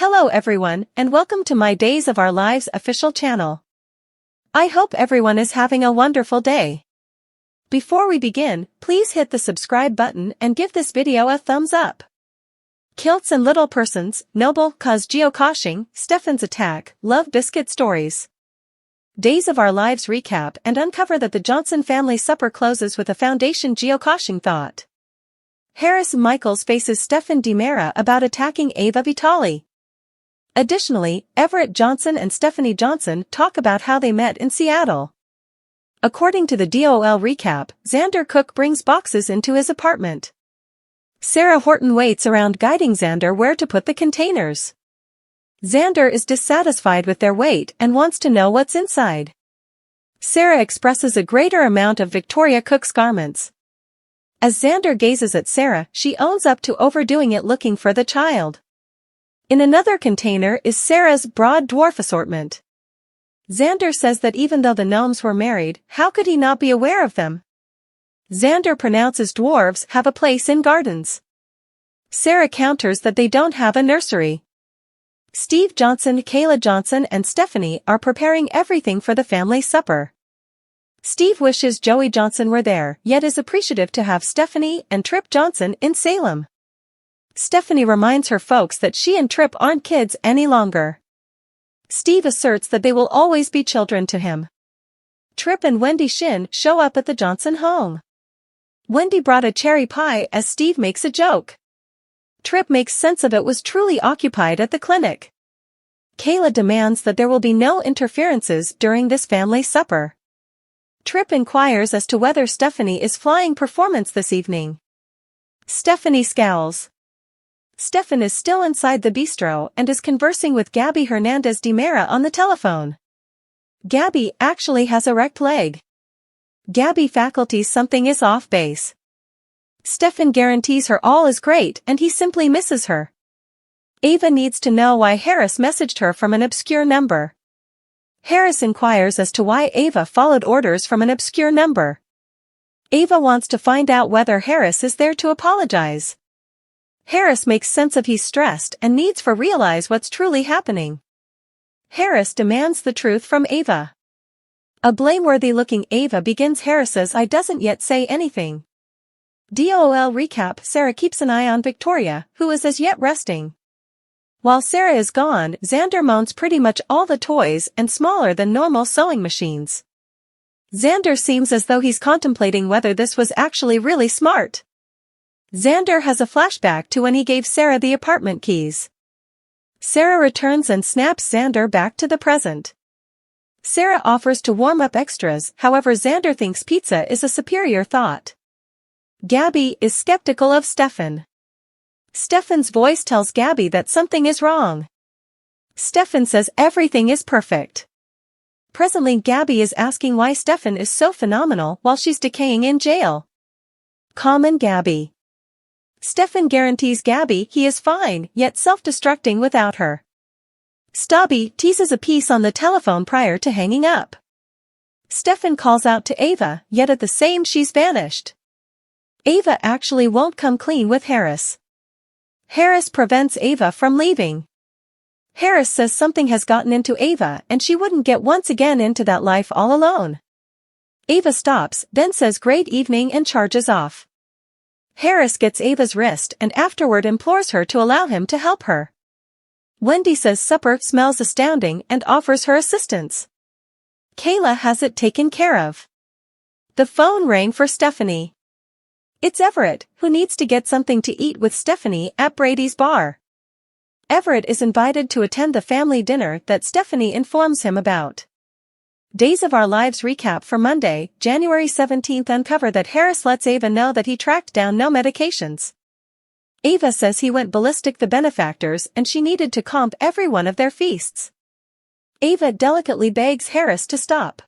Hello everyone, and welcome to my Days of Our Lives official channel. I hope everyone is having a wonderful day. Before we begin, please hit the subscribe button and give this video a thumbs up. Kilts and Little Persons, Noble cause geocaching, Stefan's attack, love biscuit stories. Days of Our Lives recap and uncover that the Johnson family supper closes with a foundation geocaching thought. Harris Michaels faces Stefan DiMera about attacking Ava Vitali. Additionally, Everett Johnson and Stephanie Johnson talk about how they met in Seattle. According to the DOL recap, Xander Cook brings boxes into his apartment. Sarah Horton waits around guiding Xander where to put the containers. Xander is dissatisfied with their weight and wants to know what's inside. Sarah expresses a greater amount of Victoria Cook's garments. As Xander gazes at Sarah, she owns up to overdoing it looking for the child. In another container is Sarah's broad dwarf assortment. Xander says that even though the gnomes were married, how could he not be aware of them? Xander pronounces dwarves have a place in gardens. Sarah counters that they don't have a nursery. Steve Johnson, Kayla Johnson and Stephanie are preparing everything for the family supper. Steve wishes Joey Johnson were there, yet is appreciative to have Stephanie and Trip Johnson in Salem. Stephanie reminds her folks that she and Trip aren't kids any longer. Steve asserts that they will always be children to him. Trip and Wendy Shin show up at the Johnson home. Wendy brought a cherry pie as Steve makes a joke. Trip makes sense of it was truly occupied at the clinic. Kayla demands that there will be no interferences during this family supper. Trip inquires as to whether Stephanie is flying performance this evening. Stephanie scowls. Stefan is still inside the bistro and is conversing with Gabby Hernandez DiMera on the telephone. Gabby actually has a wrecked leg. Gabby faculties something is off base. Stefan guarantees her all is great and he simply misses her. Ava needs to know why Harris messaged her from an obscure number. Harris inquires as to why Ava followed orders from an obscure number. Ava wants to find out whether Harris is there to apologize. Harris makes sense of he's stressed and needs to realize what's truly happening. Harris demands the truth from Ava. A blameworthy-looking Ava begins Harris's I doesn't yet say anything. DOL recap: Sarah keeps an eye on Victoria, who is as yet resting. While Sarah is gone, Xander mounts pretty much all the toys and smaller than normal sewing machines. Xander seems as though he's contemplating whether this was actually really smart. Xander has a flashback to when he gave Sarah the apartment keys. Sarah returns and snaps Xander back to the present. Sarah offers to warm up extras, however Xander thinks pizza is a superior thought. Gabby is skeptical of Stefan. Stefan's voice tells Gabby that something is wrong. Stefan says everything is perfect. Presently Gabby is asking why Stefan is so phenomenal while she's decaying in jail. Common Gabby. Stefan guarantees Gabby he is fine, yet self-destructing without her. Stobby teases a piece on the telephone prior to hanging up. Stefan calls out to Ava, yet at the same she's vanished. Ava actually won't come clean with Harris. Harris prevents Ava from leaving. Harris says something has gotten into Ava and she wouldn't get once again into that life all alone. Ava stops, then says great evening and charges off. Harris gets Ava's wrist and afterward implores her to allow him to help her. Wendy says supper smells astounding and offers her assistance. Kayla has it taken care of. The phone rang for Stephanie. It's Everett, who needs to get something to eat with Stephanie at Brady's bar. Everett is invited to attend the family dinner that Stephanie informs him about. Days of Our Lives recap for Monday, January 17th uncover that Harris lets Ava know that he tracked down no medications. Ava says he went ballistic the benefactors and she needed to comp every one of their feasts. Ava delicately begs Harris to stop.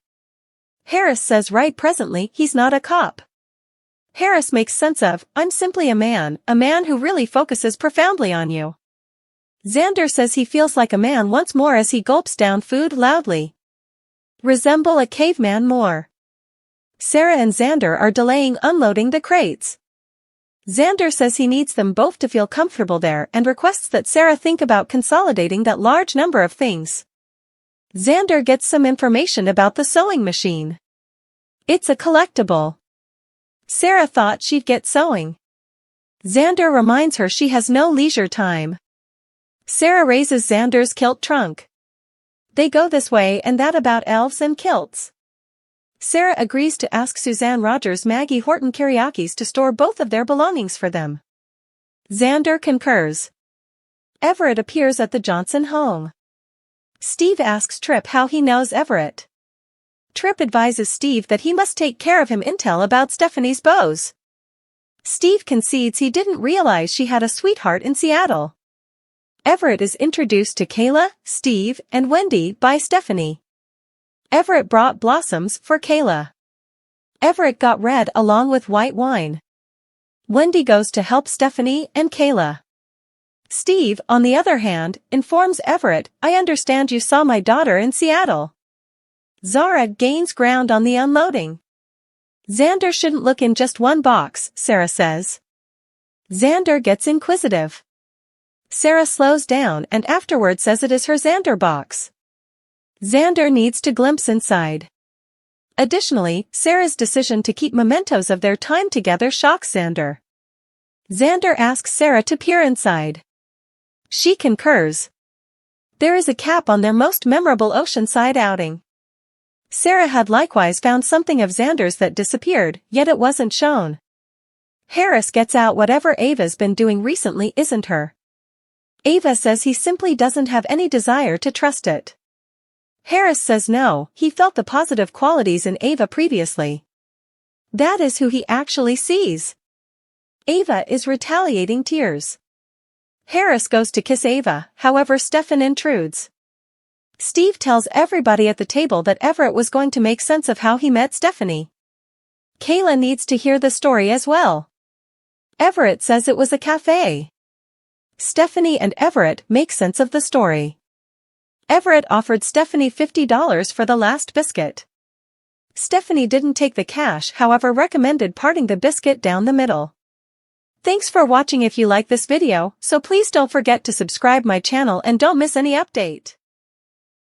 Harris says right presently he's not a cop. Harris makes sense of, I'm simply a man who really focuses profoundly on you. Xander says he feels like a man once more as he gulps down food loudly. Resemble a caveman more. Sarah and Xander are delaying unloading the crates. Xander says he needs them both to feel comfortable there and requests that Sarah think about consolidating that large number of things. Xander gets some information about the sewing machine. It's a collectible. Sarah thought she'd get sewing. Xander reminds her she has no leisure time. Sarah raises Xander's kilt trunk. They go this way and that about elves and kilts. Sarah agrees to ask Suzanne Rogers Maggie Horton Kiriakis to store both of their belongings for them. Xander concurs. Everett appears at the Johnson home. Steve asks Tripp how he knows Everett. Tripp advises Steve that he must take care of him intel about Stephanie's bows. Steve concedes he didn't realize she had a sweetheart in Seattle. Everett is introduced to Kayla, Steve, and Wendy by Stephanie. Everett brought blossoms for Kayla. Everett got red along with white wine. Wendy goes to help Stephanie and Kayla. Steve, on the other hand, informs Everett, "I understand you saw my daughter in Seattle." Zara gains ground on the unloading. Xander shouldn't look in just one box, Sarah says. Xander gets inquisitive. Sarah slows down and afterward says it is her Xander box. Xander needs to glimpse inside. Additionally, Sarah's decision to keep mementos of their time together shocks Xander. Xander asks Sarah to peer inside. She concurs. There is a cap on their most memorable oceanside outing. Sarah had likewise found something of Xander's that disappeared, yet it wasn't shown. Harris gets out whatever Ava's been doing recently isn't her. Ava says he simply doesn't have any desire to trust it. Harris says no, he felt the positive qualities in Ava previously. That is who he actually sees. Ava is retaliating tears. Harris goes to kiss Ava, however Stefan intrudes. Steve tells everybody at the table that Everett was going to make sense of how he met Stephanie. Kayla needs to hear the story as well. Everett says it was a cafe. Stephanie and Everett make sense of the story. Everett offered Stephanie $50 for the last biscuit. Stephanie didn't take the cash, however recommended parting the biscuit down the middle. Thanks for watching. If you like this video, so please don't forget to subscribe my channel and don't miss any update.